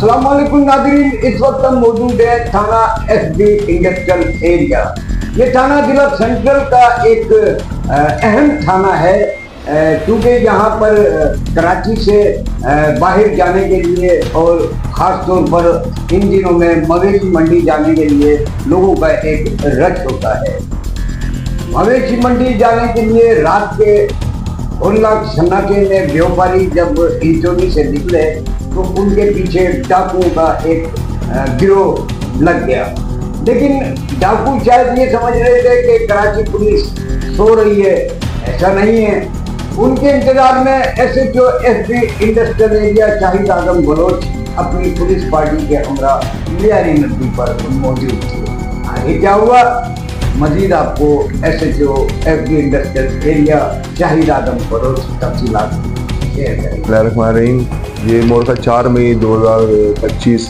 अस्सलाम वालेकुम नाज़रीन, इस वक्त हम मौजूद है थाना एसबी इंडस्ट्रियल एरिया। ये थाना जिला सेंट्रल का एक अहम थाना है, क्योंकि यहाँ पर कराची से बाहर जाने के लिए और ख़ास तौर पर इन दिनों में मवेशी मंडी जाने के लिए लोगों का एक रश होता है। मवेशी मंडी जाने के लिए रात के उल्लास सन्नाटे में व्यापारी जब इंचोनी से निकले तो उनके पीछे डाकुओं का एक गिरोह लग गया। लेकिन डाकू शायद ये समझ रहे थे कि कराची पुलिस सो रही है, ऐसा नहीं है। उनके इंतजार में SHO SB industrial area Shahid Azam Baloch अपनी पुलिस पार्टी के हमरा लियारी नदी पर मौजूद थे। आगे क्या हुआ, मजीद आपको SHO SB industrial area Shahid Azam Baloch तफसीलात शेयर करेंगे। ये मोर्चा 4 मई 2025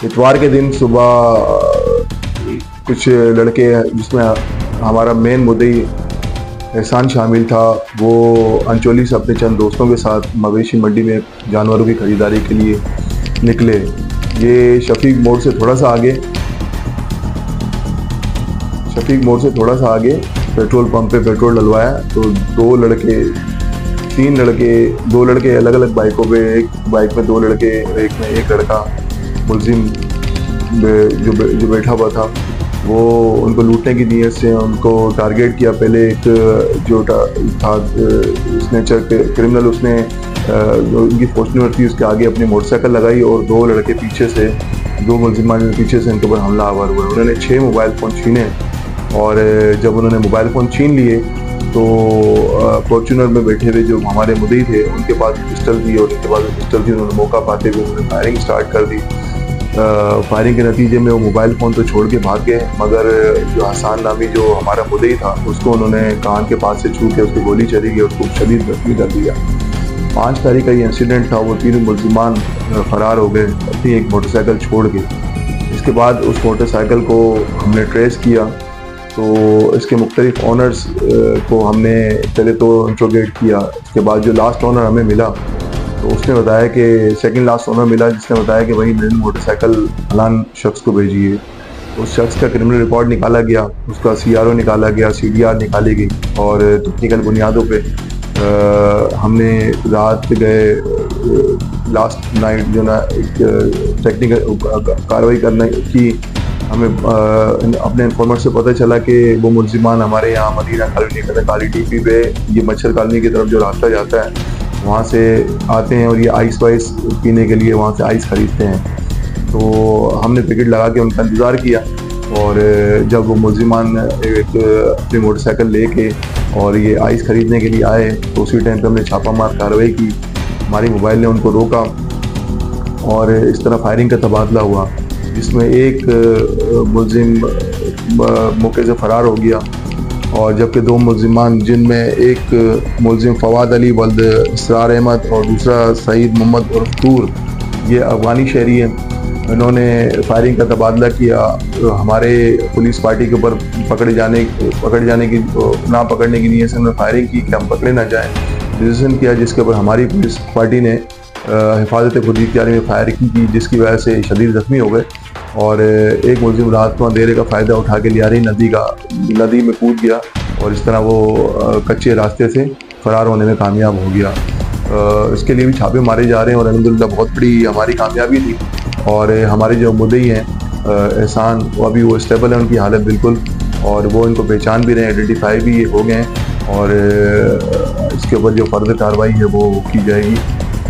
इतवार के दिन सुबह कुछ लड़के, जिसमें हमारा मेन मुद्दई एहसान शामिल था, वो अंचोली से अपने चंद दोस्तों के साथ मवेशी मंडी में जानवरों की खरीदारी के लिए निकले। ये शफीक मोड़ से थोड़ा सा आगे पेट्रोल पंप पे पेट्रोल डलवाया तो दो लड़के अलग अलग बाइकों पे, एक बाइक में 2 लड़के, एक में एक लड़का मुलजिम जो बैठा हुआ था, वो उनको लूटने की नीयत से उनको टारगेट किया। पहले एक जो था क्रिमिनल, उसने जो उनकी फॉर्च्यूनर थी उसके आगे अपनी मोटरसाइकिल लगाई और 2 लड़के पीछे से, 2 मुलजिमान पीछे से इनके ऊपर हमलावर हुए। उन्होंने 6 मोबाइल फ़ोन छीने और जब उन्होंने मोबाइल फ़ोन छीन लिए तो फॉर्च्यूनर में बैठे हुए जो हमारे मुद्दई थे उनके पास पिस्टल थी और उनके पास पिस्टल थी। उन्होंने मौका पाते हुए उन्होंने फायरिंग स्टार्ट कर दी। फायरिंग के नतीजे में वो मोबाइल फ़ोन तो छोड़ के भाग गए, मगर जो हसन नामी जो हमारा मुद्दई था उसको उन्होंने कान के पास से छू के उसकी गोली चली गई, उसको शदीद जख्मी कर दिया। 5 तारीख का ये इंसिडेंट था। वो 3 मुलजिमान फ़रार हो गए अपनी एक मोटरसाइकिल छोड़ के। इसके बाद उस मोटरसाइकिल को हमने ट्रेस किया तो इसके मुख्तलिफ ऑनर्स को हमने पहले तो इंट्रोगेट किया। इसके बाद जो लास्ट ऑनर हमें मिला तो उसने बताया कि सेकंड लास्ट ऑनर मिला, जिसने बताया कि वही मेरी मोटरसाइकिल फलान शख्स को भेजिए। उस शख्स का क्रिमिनल रिकॉर्ड निकाला गया, उसका CRO निकाला गया, CDR निकाली गई और टेक्निकल बुनियादों पे हमने रात गए लास्ट नाइट जो ना एक टेक्निकल कार्रवाई करने की। हमें अपने इन्फॉर्मर से पता चला कि वो मुलजिमान हमारे यहाँ मदीना कॉलोनी का काली टीपी पे ये मच्छर कॉलोनी की तरफ जो रास्ता जाता है वहाँ से आते हैं और ये आइस वाइस पीने के लिए वहाँ से आइस ख़रीदते हैं। तो हमने टिकट लगा के उनका इंतज़ार किया और जब वो मुलजिमान एक अपनी मोटरसाइकिल लेके और ये आइस ख़रीदने के लिए आए तो उसी टाइम पर हमने छापामार कार्रवाई की। हमारी मोबाइल ने उनको रोका और इस तरह फायरिंग का तबादला हुआ, जिसमें एक मुलजिम मौके से फ़रार हो गया और जबकि 2 मुलजिमान, जिनमें एक मुलजिम फवाद अली वल्द इसरार अहमद और दूसरा सईद मोहम्मद और तूर, ये अफ़गानी शहरी हैं, इन्होंने फायरिंग का तबादला किया। हमारे पुलिस पार्टी के ऊपर पकड़े जाने की ना पकड़ने की नीयत से उन्होंने फायरिंग की कि हम पकड़े ना जाएँ। डिसीजन किया जिसके ऊपर हमारी पुलिस पार्टी ने हिफाजत खुद इख्तियारी में फायरिंग की, जिसकी वजह से शदीद ज़ख्मी हो गए और एक मुलजिम रात को अंधेरे का फ़ायदा उठा के लियारी नदी में कूद गया और इस तरह वो कच्चे रास्ते से फ़रार होने में कामयाब हो गया। इसके लिए भी छापे मारे जा रहे हैं और अल्हम्दुलिल्लाह बहुत बड़ी हमारी कामयाबी थी। और हमारे जो मुद्दई हैं एहसान, वो अभी वो स्टेबल है, उनकी हालत बिल्कुल, और वो इनको पहचान भी रहे हैं, आइडेंटिफाई भी हो गए हैं और इसके ऊपर जो फर्दर कार्रवाई है वो की जाएगी।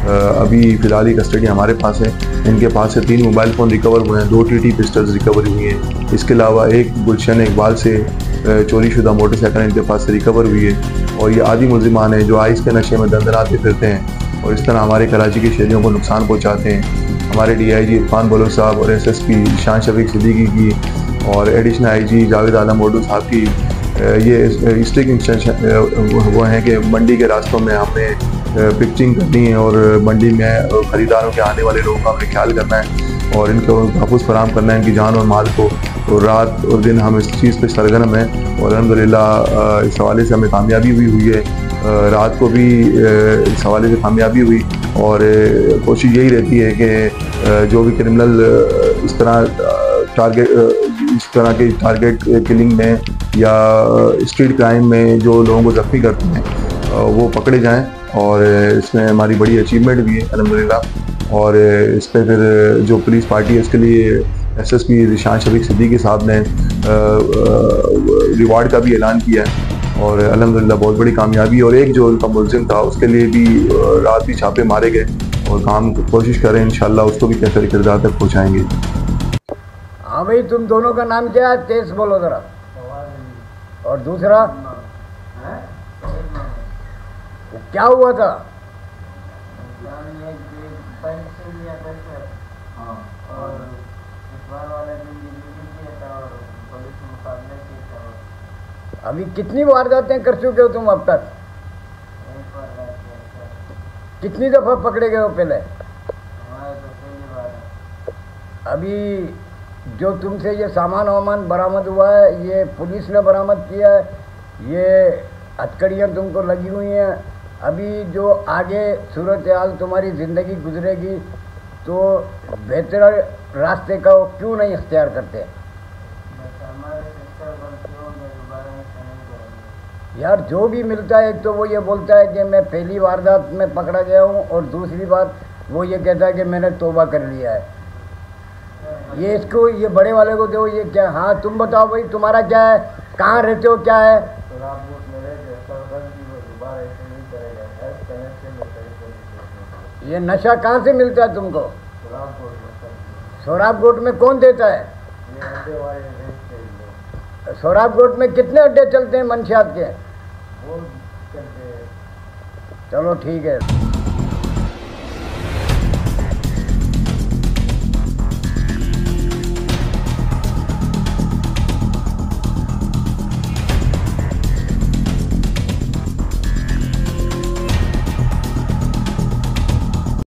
अभी फ़िलहाल ही कस्टडी हमारे पास है। इनके पास से 3 मोबाइल फ़ोन रिकवर हुए हैं, 2 TT पिस्टल्स रिकवर हुई हैं। इसके अलावा एक गुलशन इकबाल से चोरीशुदा मोटरसाइकिल इनके पास से रिकवर हुई है और ये आदि मुलजिमान हैं जो आइस के नशे में दंदनाते फिरते हैं और इस तरह हमारे कराची के शहरियों को नुकसान पहुँचाते हैं। हमारे DIG इरफान बलोच साहब और SSP शान शफीक सिद्दीकी की और एडिशनल IG जावेद आलम मोडू साहब की ये स्ट्रिक्ट इंस्ट्रक्शन वो हैं कि मंडी के रास्तों में हमने पिक्चिंग करनी है और मंडी में ख़रीदारों के आने वाले लोगों का हमें ख्याल करना है और इनको तहफ़्फ़ुज़ फराहम करना है, इनकी जान और माल को। तो रात और दिन हम इस चीज़ पे सरगर्म हैं और अल्हम्दुलिल्लाह इस हवाले से हमें कामयाबी भी हुई है। रात को भी इस हवाले से कामयाबी हुई। और कोशिश यही रहती है कि जो भी क्रिमिनल इस तरह के टारगेट किलिंग में या स्ट्रीट क्राइम में जो लोगों को ज़ख्मी करते हैं वो पकड़े जाएं। और इसमें हमारी बड़ी अचीवमेंट भी है अल्हम्दुलिल्लाह। और इस पर फिर जो पुलिस पार्टी है इसके लिए SSP ज़ीशान शफीक सिद्दीकी साहब ने रिवार्ड का भी ऐलान किया है। और अल्हम्दुलिल्लाह बहुत बड़ी कामयाबी। और एक जो उनका मुलजिम था उसके लिए भी रात भी छापे मारे गए और काम कोशिश करें इंशाल्लाह उसको भी कैसे किरदार तक पहुँचाएँगे। हाँ भाई, तुम दोनों का नाम क्या है? तेज बोलो ज़रा। और दूसरा वो क्या हुआ था? अभी कितनी वारदातें कर चुके हो तुम अब तक? कितनी दफ़ा पकड़े गए हो पहले? अभी जो तुमसे ये सामान वामान बरामद हुआ है ये पुलिस ने बरामद किया है, ये हथकड़ियाँ तुमको लगी हुई हैं। अभी जो आगे सूरत हाल तुम्हारी ज़िंदगी गुजरेगी तो बेहतर रास्ते का वो क्यों नहीं इख्तियार करते? यार जो भी मिलता है, एक तो वो ये बोलता है कि मैं पहली वारदात में पकड़ा गया हूँ और दूसरी बात वो ये कहता है कि मैंने तौबा कर लिया है। ये इसको ये बड़े वाले को दो, ये क्या? हाँ तुम बताओ भाई, तुम्हारा क्या है, कहाँ रहते हो, क्या है? ये नशा कहाँ से मिलता है तुमको? सोराबकोट में कौन देता है? सोराबकोट में कितने अड्डे चलते हैं मंशियात के? चलो ठीक है।